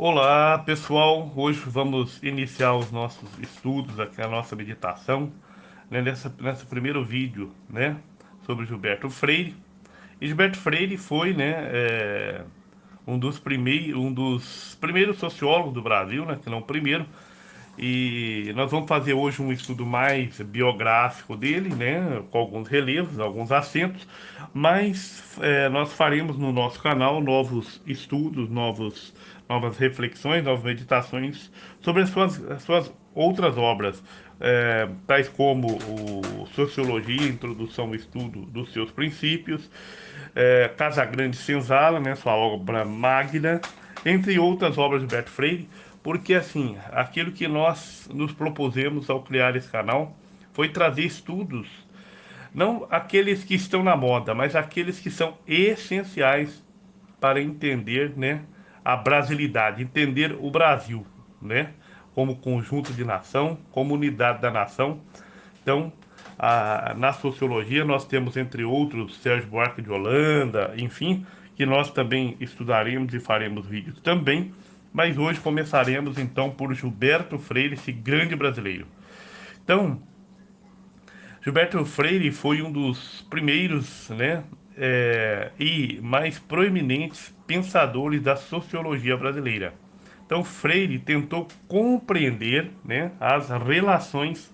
Olá, pessoal. Hoje vamos iniciar os nossos estudos, aqui a nossa meditação, né, nesse primeiro vídeo, né, sobre Gilberto Freire. E Gilberto Freire foi, né, um dos primeiros sociólogos do Brasil, né, se não o primeiro. E nós vamos fazer hoje um estudo mais biográfico dele, né, com alguns relevos, alguns acentos, mas nós faremos no nosso canal novos estudos, novas reflexões, novas meditações sobre as suas outras obras, tais como o Sociologia, Introdução ao Estudo dos Seus Princípios, Casagrande Senzala, né, sua obra magna, entre outras obras de Gilberto Freire, porque assim, aquilo que nós nos propusemos ao criar esse canal foi trazer estudos, não aqueles que estão na moda, mas aqueles que são essenciais para entender, né, a brasilidade, entender o Brasil, né, como conjunto de nação, como unidade da nação. Então, na sociologia nós temos, entre outros, Sérgio Buarque de Holanda, enfim, que nós também estudaremos e faremos vídeos também, mas hoje começaremos então por Gilberto Freire, esse grande brasileiro. Então, Gilberto Freire foi um dos primeiros, né, e mais proeminentes pensadores da sociologia brasileira. Então, Freire tentou compreender, né, as relações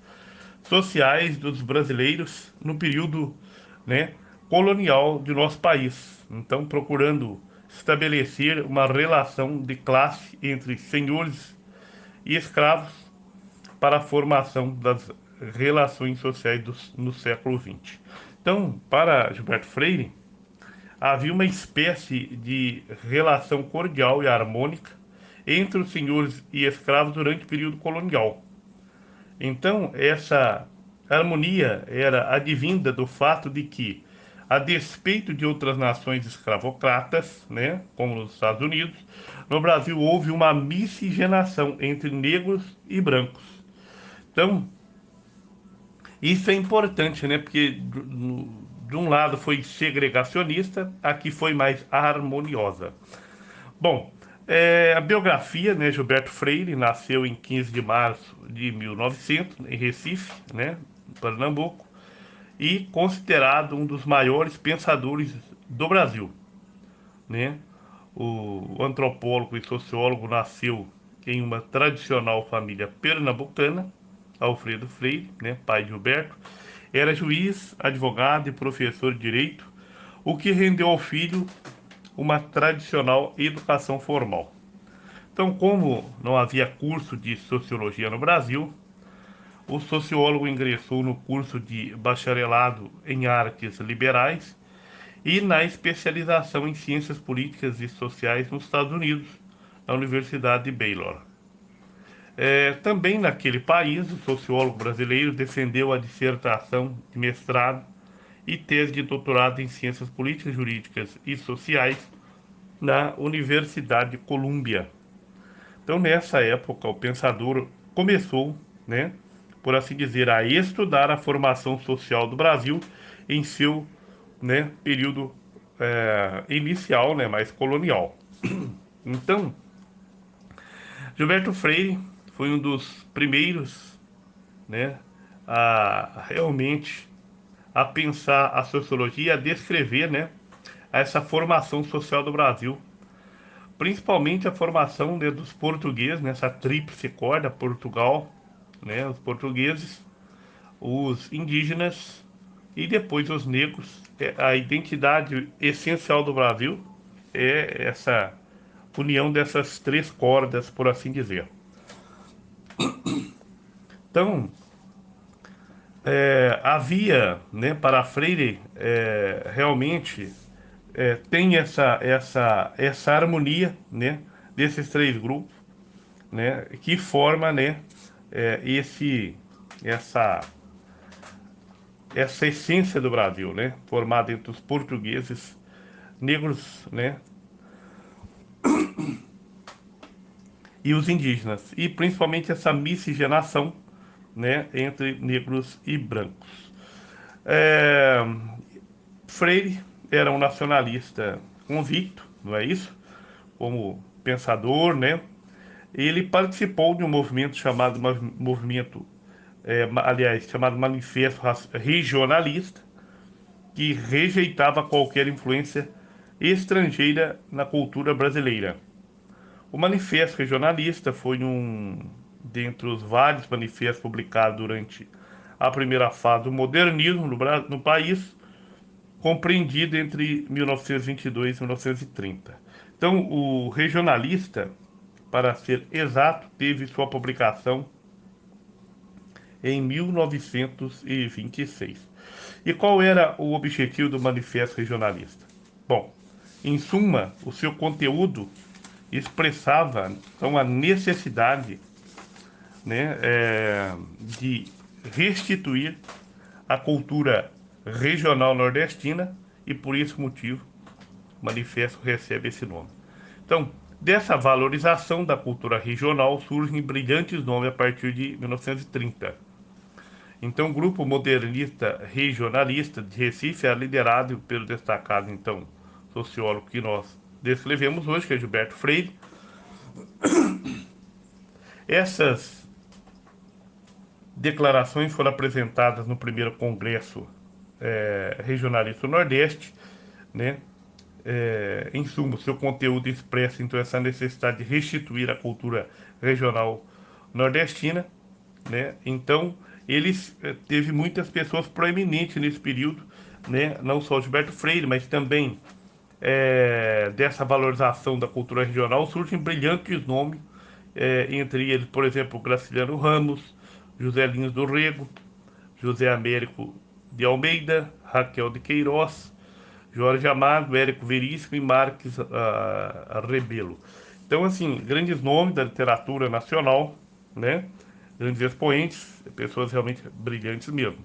sociais dos brasileiros no período, né, colonial de nosso país. Então, procurando estabelecer uma relação de classe entre senhores e escravos para a formação das relações sociais no século XX. Então, para Gilberto Freire, havia uma espécie de relação cordial e harmônica entre os senhores e escravos durante o período colonial. Então, essa harmonia era advinda do fato de que, a despeito de outras nações escravocratas, né, como nos Estados Unidos, no Brasil houve uma miscigenação entre negros e brancos. Então, isso é importante, né, porque de um lado foi segregacionista, aqui foi mais harmoniosa. Bom, a biografia, né, Gilberto Freire nasceu em 15 de março de 1900, em Recife, né, Pernambuco, e considerado um dos maiores pensadores do Brasil, né? O antropólogo e sociólogo nasceu em uma tradicional família pernambucana, Alfredo Freire, né, pai de Gilberto, era juiz, advogado e professor de direito, o que rendeu ao filho uma tradicional educação formal. Então, como não havia curso de sociologia no Brasil, o sociólogo ingressou no curso de bacharelado em artes liberais e na especialização em ciências políticas e sociais nos Estados Unidos, na Universidade de Baylor. Também naquele país, o sociólogo brasileiro defendeu a dissertação de mestrado e tese de doutorado em ciências políticas, jurídicas e sociais na Universidade de Colômbia. Então, nessa época, o pensador começou, né, por assim dizer, a estudar a formação social do Brasil em seu, né, período inicial, né, mais colonial. Então, Gilberto Freire foi um dos primeiros, né, a realmente a pensar a sociologia, a descrever, né, essa formação social do Brasil, principalmente a formação, né, dos portugueses, nessa tríplice corda, Portugal, né, os portugueses, os indígenas e depois os negros. A identidade essencial do Brasil é essa união dessas três cordas, por assim dizer. Então, havia, né, para Freire, realmente tem essa harmonia, né, desses três grupos, né, que forma, né, esse, essa, essa essência do Brasil, né, formada entre os portugueses, negros, né, e os indígenas, e principalmente essa miscigenação, né, entre negros e brancos. É, Freire era um nacionalista convicto, não é isso? Como pensador, né? ele participou de um movimento chamado movimento, chamado Manifesto Regionalista, que rejeitava qualquer influência estrangeira na cultura brasileira. O Manifesto Regionalista foi dentre os vários manifestos publicados durante a primeira fase do modernismo no país, compreendido entre 1922 e 1930. Então, o regionalista, para ser exato, teve sua publicação em 1926. E qual era o objetivo do Manifesto Regionalista? Bom, em suma, o seu conteúdo expressava então a necessidade, né, de restituir a cultura regional nordestina e por esse motivo o manifesto recebe esse nome. Então, dessa valorização da cultura regional surgem brilhantes nomes a partir de 1930. Então, o grupo modernista regionalista de Recife era liderado pelo destacado então sociólogo que nós descrevemos hoje, que é Gilberto Freire. Essas declarações foram apresentadas no primeiro congresso regionalista do Nordeste, né? Em suma, seu conteúdo expressa então essa necessidade de restituir a cultura regional nordestina, né? Então, eles teve muitas pessoas proeminentes nesse período, né? Não só o Gilberto Freire, mas também dessa valorização da cultura regional surgem brilhantes nomes, entre eles, por exemplo, Graciliano Ramos, José Lins do Rego, José Américo de Almeida, Raquel de Queiroz, Jorge Amado, Érico Veríssimo e Marques Rebelo. Então, assim, grandes nomes da literatura nacional, né? Grandes expoentes, pessoas realmente brilhantes mesmo.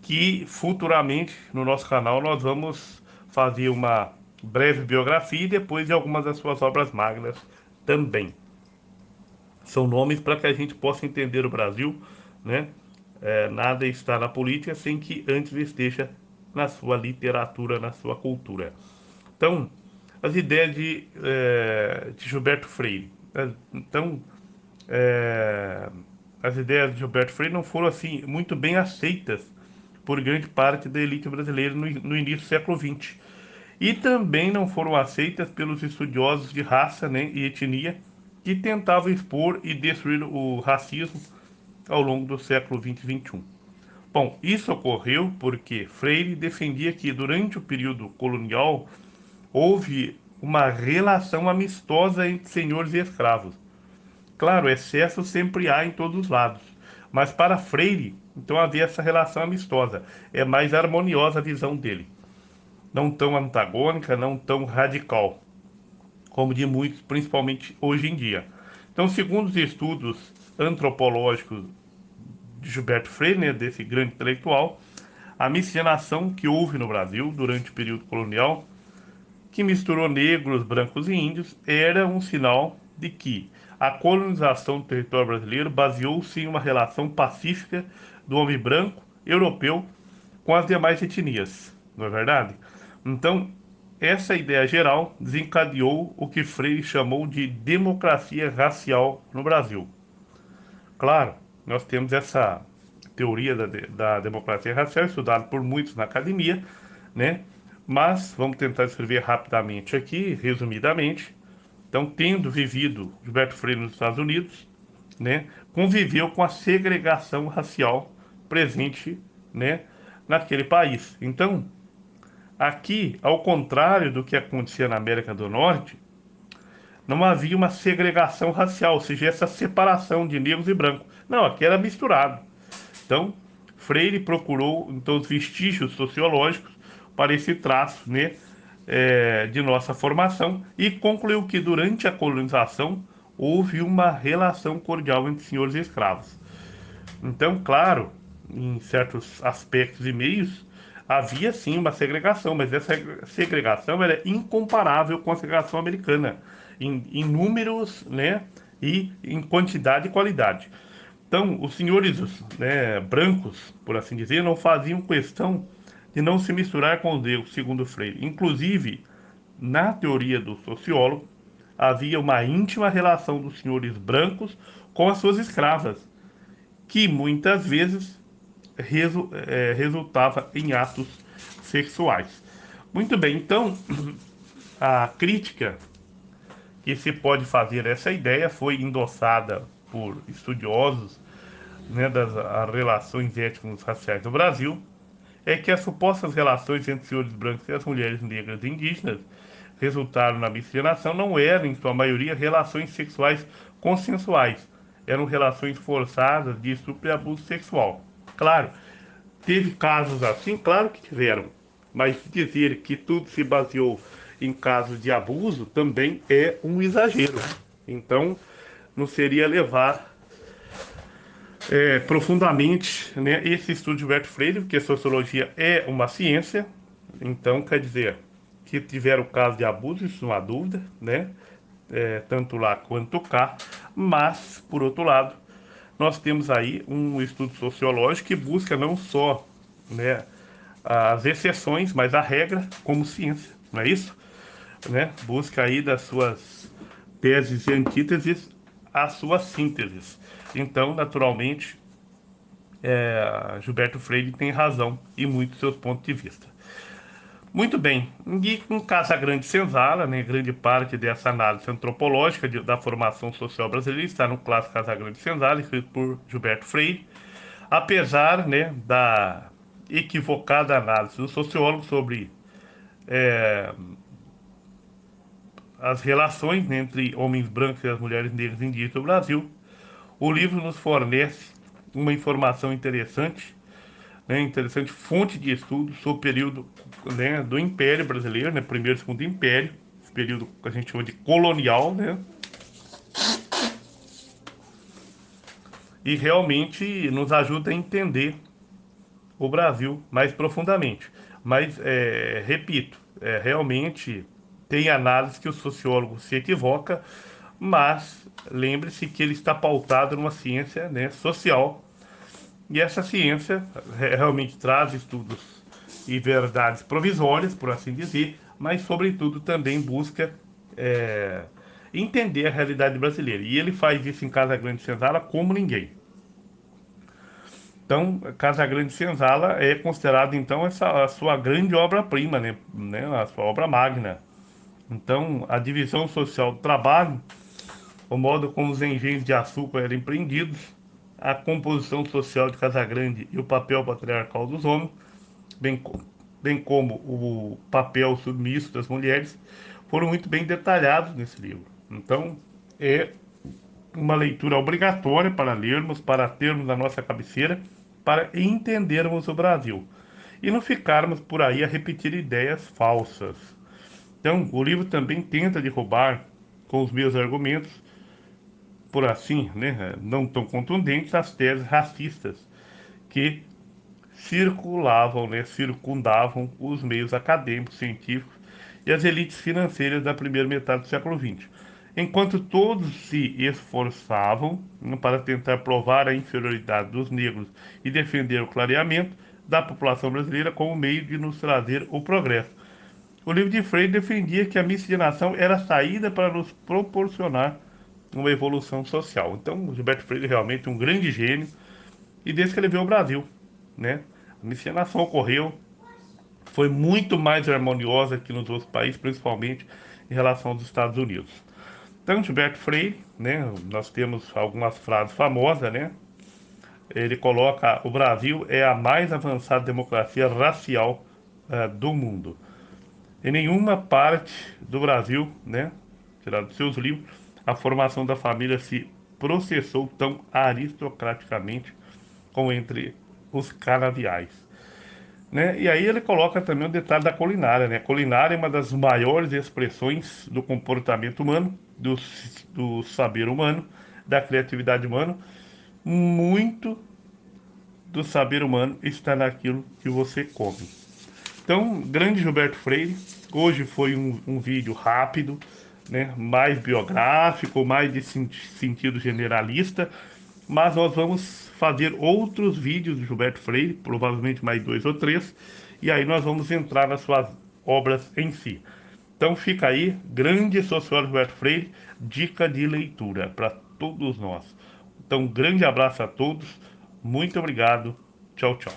Que futuramente no nosso canal nós vamos fazer uma breve biografia e depois de algumas das suas obras magnas também. São nomes para que a gente possa entender o Brasil, né? Nada está na política sem que antes esteja na sua literatura, na sua cultura. Então, as ideias de Gilberto Freire. Então, as ideias de Gilberto Freire não foram assim muito bem aceitas por grande parte da elite brasileira no início do século XX. E também não foram aceitas pelos estudiosos de raça, né, e etnia que tentavam expor e destruir o racismo ao longo do século XX e XXI. Bom, isso ocorreu porque Freire defendia que durante o período colonial houve uma relação amistosa entre senhores e escravos. Claro, excesso sempre há em todos os lados, mas para Freire, então havia essa relação amistosa. É mais harmoniosa a visão dele. Não tão antagônica, não tão radical, como de muitos, principalmente hoje em dia. Então, segundo os estudos antropológicos de Gilberto Freire, né, desse grande intelectual, a miscigenação que houve no Brasil durante o período colonial, que misturou negros, brancos e índios, era um sinal de que a colonização do território brasileiro baseou-se em uma relação pacífica do homem branco europeu com as demais etnias, não é verdade? Então, essa ideia geral desencadeou o que Freire chamou de democracia racial no Brasil. Claro, nós temos essa teoria da democracia racial estudada por muitos na academia, né? Mas vamos tentar escrever rapidamente aqui, resumidamente. Então, tendo vivido Gilberto Freire nos Estados Unidos, né, conviveu com a segregação racial presente, né, naquele país. Então, aqui, ao contrário do que acontecia na América do Norte, não havia uma segregação racial, ou seja, essa separação de negros e brancos. Não, aqui era misturado. Então, Freire procurou então os vestígios sociológicos para esse traço, né, de nossa formação e concluiu que durante a colonização houve uma relação cordial entre senhores e escravos. Então, claro, em certos aspectos e meios havia sim uma segregação, mas essa segregação era incomparável com a segregação americana em números, né, e em quantidade e qualidade. Então, os senhores, né, brancos, por assim dizer, não faziam questão de não se misturar com os negros, segundo Freire. Inclusive, na teoria do sociólogo, havia uma íntima relação dos senhores brancos com as suas escravas, que muitas vezes resultava em atos sexuais. Muito bem, então a crítica que se pode fazer a essa ideia foi endossada por estudiosos, né, das relações étnico-raciais no Brasil, é que as supostas relações entre os senhores brancos e as mulheres negras e indígenas resultaram na miscigenação não eram, em sua maioria, relações sexuais consensuais. Eram relações forçadas de estupro e abuso sexual. Claro, teve casos assim, claro que tiveram, mas dizer que tudo se baseou em casos de abuso também é um exagero. Então, não seria levar profundamente, né, esse estudo de Gilberto Freire, porque a sociologia é uma ciência, então quer dizer que tiveram casos de abuso, isso não há dúvida, né, tanto lá quanto cá, mas, por outro lado, nós temos aí um estudo sociológico que busca não só, né, as exceções, mas a regra como ciência, não é isso? Né? Busca aí das suas teses e antíteses as suas sínteses. Então, naturalmente, Gilberto Freire tem razão em muitos seus pontos de vista. Muito bem, e com Casagrande Senzala, né, grande parte dessa análise antropológica da formação social brasileira está no clássico Casagrande Senzala, escrito por Gilberto Freire, apesar, né, da equivocada análise do sociólogo sobre as relações entre homens brancos e as mulheres negras indígenas do Brasil, o livro nos fornece uma informação interessante, né, interessante fonte de estudo sobre o período, né, do Império Brasileiro, né, primeiro e segundo Império, esse período que a gente chama de colonial, né, e realmente nos ajuda a entender o Brasil mais profundamente. Mas, repito, realmente tem análise que o sociólogo se equivoca, mas lembre-se que ele está pautado numa ciência, né, social, e essa ciência realmente traz estudos e verdades provisórias, por assim dizer, mas, sobretudo, também busca é, entender a realidade brasileira. E ele faz isso em Casa Grande Senzala como ninguém. Então, Casa Grande Senzala é considerado, então, a sua grande obra-prima, né, a sua obra magna. Então, a divisão social do trabalho, o modo como os engenhos de açúcar eram empreendidos, a composição social de Casagrande e o papel patriarcal dos homens, bem, bem como o papel submisso das mulheres, foram muito bem detalhados nesse livro. Então, é uma leitura obrigatória para lermos, para termos na nossa cabeceira, para entendermos o Brasil e não ficarmos por aí a repetir ideias falsas. Então, o livro também tenta derrubar, com os meus argumentos, por assim, né, não tão contundentes, as teses racistas que circulavam, né, circundavam os meios acadêmicos, científicos e as elites financeiras da primeira metade do século XX. Enquanto todos se esforçavam, né, para tentar provar a inferioridade dos negros e defender o clareamento da população brasileira como meio de nos trazer o progresso. O livro de Freire defendia que a miscigenação era a saída para nos proporcionar uma evolução social. Então, Gilberto Freire é realmente um grande gênio e descreveu o Brasil, né? A miscigenação ocorreu, foi muito mais harmoniosa que nos outros países, principalmente em relação aos Estados Unidos. Então, Gilberto Freire, né? Nós temos algumas frases famosas, né? Ele coloca: o Brasil é a mais avançada democracia racial do mundo. Em nenhuma parte do Brasil, né, tirado dos seus livros, a formação da família se processou tão aristocraticamente como entre os canaviais. Né? E aí ele coloca também o detalhe da culinária. Né? A culinária é uma das maiores expressões do comportamento humano, do saber humano, da criatividade humana. Muito do saber humano está naquilo que você come. Então, grande Gilberto Freire, hoje foi um vídeo rápido, né, mais biográfico, mais de sentido generalista, mas nós vamos fazer outros vídeos de Gilberto Freire, provavelmente mais dois ou três, e aí nós vamos entrar nas suas obras em si. Então fica aí, grande sociólogo Roberto Freire, dica de leitura para todos nós. Então, um grande abraço a todos, muito obrigado, tchau, tchau.